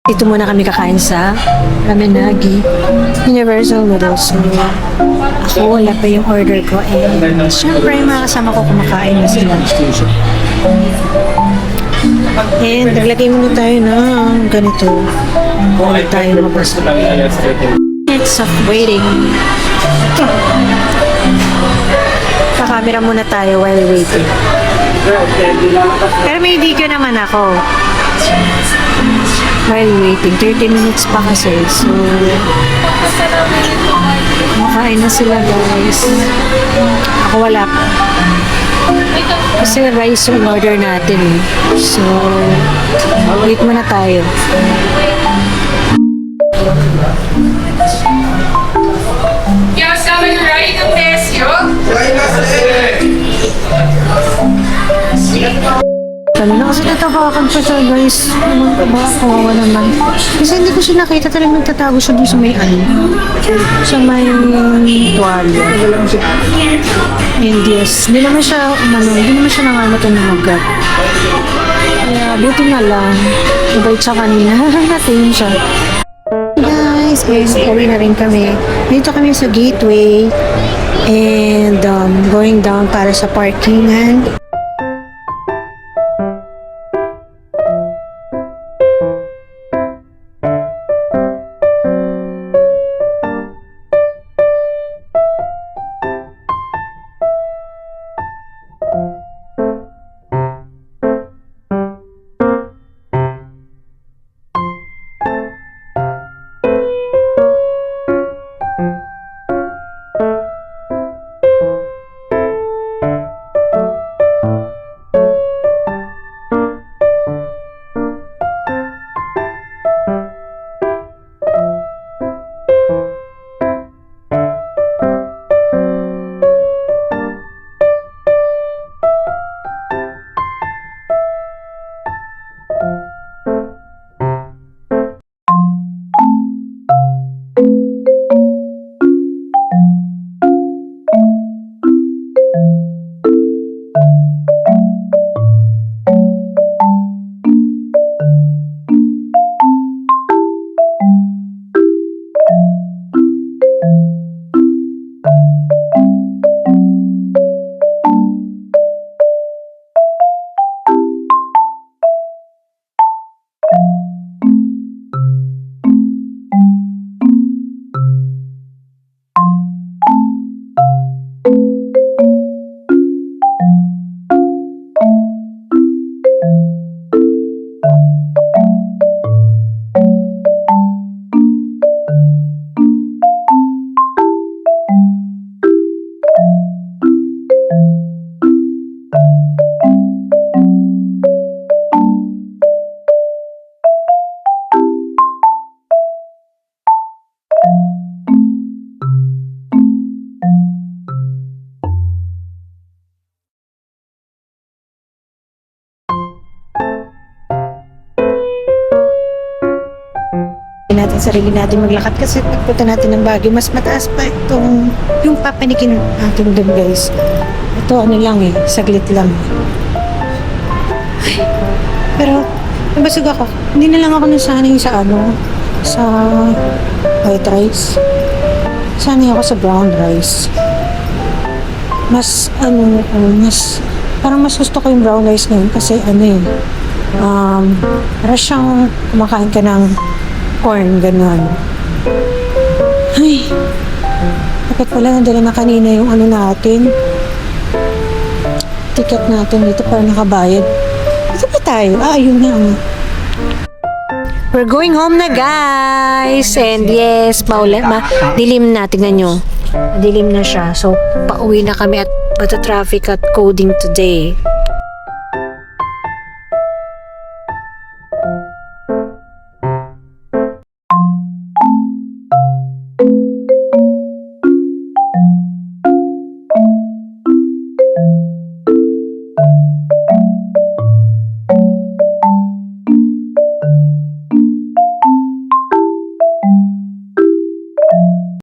Dito muna kami kakain sa Ramenagi Universal Noodles. So, ako wala pa yung order ko. And syempre, yung mga kasama ko kumakain na sila. And naglagay muna tayo ng ganito. Wala tayo mabasa. Minutes of waiting. Kakamera muna tayo while waiting. Pero may video naman ako. While waiting, 30 minutes pa kasi. So, makain na sila guys. Ako wala pa. Kasi rice yung order natin. So, wait muna tayo. Я саме right of this, yo. Kanina kasi natabakan pa siya guys. Kawawa naman. Kasi hindi ko siya nakita, talagang nagtatago siya dun sa may sa may tuwalya. And yes, hindi naman siya nangangat ng magat. Kaya buti na lang. Mabait siya kanina. Natin siya. Guys, uwi na rin kami. Dito kami sa gateway. And going down para sa parkingan. Natin sarili natin maglakad kasi pagpunta natin ng Baguio mas mataas pa itong yung papanikin natin doon guys. Ito ano lang saglit lang. Ay, pero nabasog ako. Hindi na lang ako nasanay sa sa white rice. Sanay ako sa brown rice. Mas parang mas gusto ko yung brown rice ngayon kasi para siyang kumakain ka ng corn, gano'n. Ay, bakit pala nadala na kanina yung natin? Ticket natin dito para nakabayad. Ito ba tayo? Ayun na. We're going home na guys! And yes, dilim na. Tignan nyo. Dilim na siya. So, pauwi na kami at bata traffic at coding today.